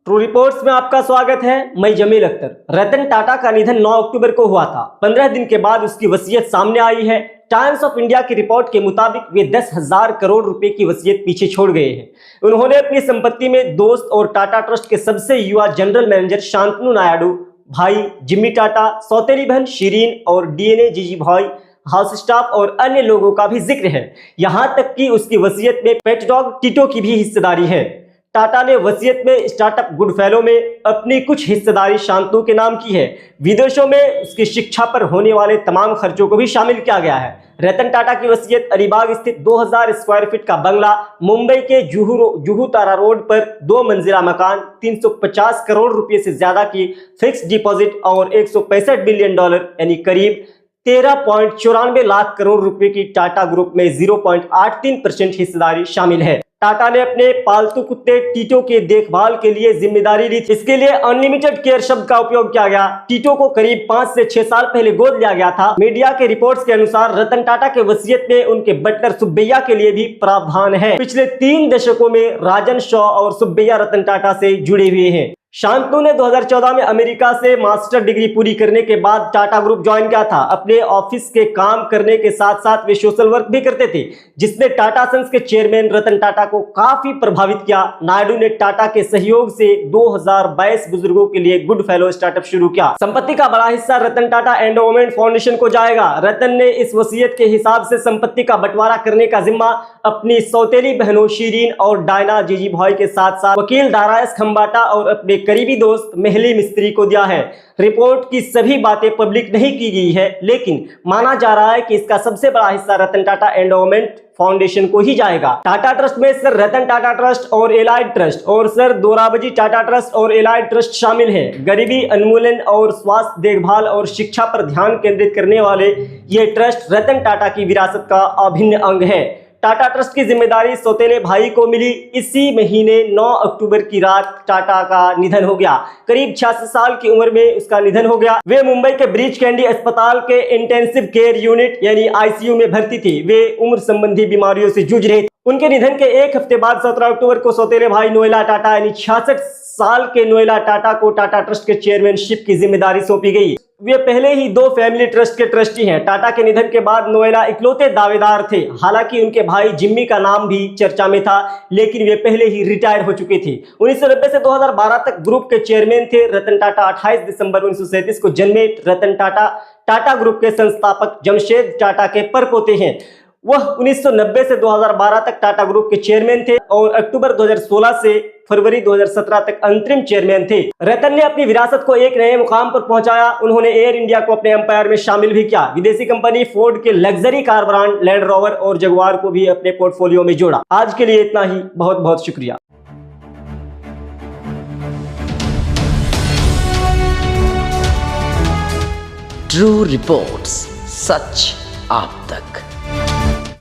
True reports में आपका स्वागत है। मैं जमील अख्तर। रतन टाटा का निधन 9 अक्टूबर को हुआ था। 15 दिन के बाद उसकी वसीयत सामने आई है। टाइम्स ऑफ इंडिया की रिपोर्ट के मुताबिक वे 10,000 करोड़ रुपए की वसीयत पीछे छोड़ गए हैं। उन्होंने अपनी संपत्ति में दोस्त और टाटा ट्रस्ट के सबसे युवा जनरल मैनेजर शांतनु नायडू, भाई जिम्मी टाटा, सौतेली बहन शिरीन और डीएनए जीजीभॉय, हाउस स्टाफ और अन्य लोगों का भी जिक्र है। यहां तक कि उसकी वसीयत में पेट डॉग टिटो की भी हिस्सेदारी है। टाटा ने वसीयत में स्टार्टअप गुडफेलो में अपनी कुछ हिस्सेदारी शांतनु के नाम की है। विदेशों में उसकी शिक्षा पर होने वाले तमाम खर्चों को भी शामिल किया गया है। रतन टाटा की वसीयत अलीबाग स्थित 2000 स्क्वायर फीट का बंगला, मुंबई के जुहू तारा रोड पर 2 मंजिला मकान, 350 करोड़ रुपए से ज्यादा की फिक्स डिपॉजिट और $165 बिलियन यानी करीब 13.94 लाख करोड़ रुपए की टाटा ग्रुप में 0.83% हिस्सेदारी शामिल है। टाटा ने अपने पालतू कुत्ते टीटो के देखभाल के लिए जिम्मेदारी ली थी। इसके लिए अनलिमिटेड केयर शब्द का उपयोग किया गया। टीटो को करीब 5 से 6 साल पहले गोद लिया गया था। मीडिया के रिपोर्ट्स के अनुसार रतन टाटा के वसीयत में उनके बटलर सुब्बैया के लिए भी प्रावधान है। पिछले 3 दशकों में राजन शॉ और सुब्बैया रतन टाटा से जुड़े हुए हैं। शांतनु ने 2014 में अमेरिका से मास्टर डिग्री पूरी करने के बाद टाटा ग्रुप ज्वाइन किया था। अपने ऑफिस के काम करने के साथ साथ वे सोशल वर्क भी करते थे, जिसने टाटा सन्स के चेयरमैन रतन टाटा को काफी प्रभावित किया। नायडू ने टाटा के सहयोग से 2022 बुजुर्गों के लिए गुड फेलो स्टार्टअप शुरू किया। संपत्ति का बड़ा हिस्सा रतन टाटा एंडोमेंट फाउंडेशन को जाएगा। रतन ने इस वसीयत के हिसाब से संपत्ति का बंटवारा करने का जिम्मा अपनी सौतेली बहनों शिरीन और डायना जीजीभॉय के साथ साथ वकील दाराएस खंबाटा और अपने करीबी दोस्त मेहली मिस्त्री को दिया है। रिपोर्ट की सभी बातें पब्लिक नहीं की गई है, लेकिन माना जा रहा है कि इसका सबसे बड़ा हिस्सा रतन टाटा एंडोमेंट फाउंडेशन को ही जाएगा। टाटा ट्रस्ट में सर रतन टाटा ट्रस्ट और एलाइड ट्रस्ट और सर दोराबजी टाटा ट्रस्ट और एलाइड ट्रस्ट शामिल हैं। गरीबी उन्मूलन और स्वास्थ्य देखभाल और शिक्षा पर ध्यान केंद्रित करने वाले ये ट्रस्ट रतन टाटा की विरासत का अभिन्न अंग है। टाटा ट्रस्ट की जिम्मेदारी सौतेले भाई को मिली। इसी महीने 9 अक्टूबर की रात टाटा का निधन हो गया। करीब 86 साल की उम्र में उसका निधन हो गया। वे मुंबई के ब्रीच कैंडी अस्पताल के इंटेंसिव केयर यूनिट यानी आईसीयू में भर्ती थे। वे उम्र संबंधी बीमारियों से जूझ रहे थे। उनके निधन के 1 हफ्ते बाद 17 अक्टूबर को सौतेले भाई नोएला टाटा यानी 66 साल के नोएला टाटा को टाटा ट्रस्ट के चेयरमैनशिप की जिम्मेदारी सौंपी गई। वे पहले ही 2 फैमिली ट्रस्ट के ट्रस्टी हैं। टाटा के निधन के बाद नोएला इकलौते दावेदार थे। हालांकि उनके भाई जिम्मी का नाम भी चर्चा में था, लेकिन वे पहले ही रिटायर हो चुके थे। 1990 से 2012 तक ग्रुप के चेयरमैन थे। रतन टाटा 28 दिसंबर 1937 को जन्मे। रतन टाटा टाटा ग्रुप के संस्थापक जमशेद टाटा के परपोते हैं। वह 1990 से 2012 तक टाटा ग्रुप के चेयरमैन थे और अक्टूबर 2016 से फरवरी 2017 तक अंतरिम चेयरमैन थे। रतन ने अपनी विरासत को एक नए मुकाम पर पहुंचाया। उन्होंने एयर इंडिया को अपने एम्पायर में शामिल भी किया। विदेशी कंपनी फोर्ड के luxury car brand land rover और जगुआर को भी अपने पोर्टफोलियो में जोड़ा। आज के लिए इतना ही। बहुत बहुत शुक्रिया। ट्रू रिपोर्ट्स, सच आप तक।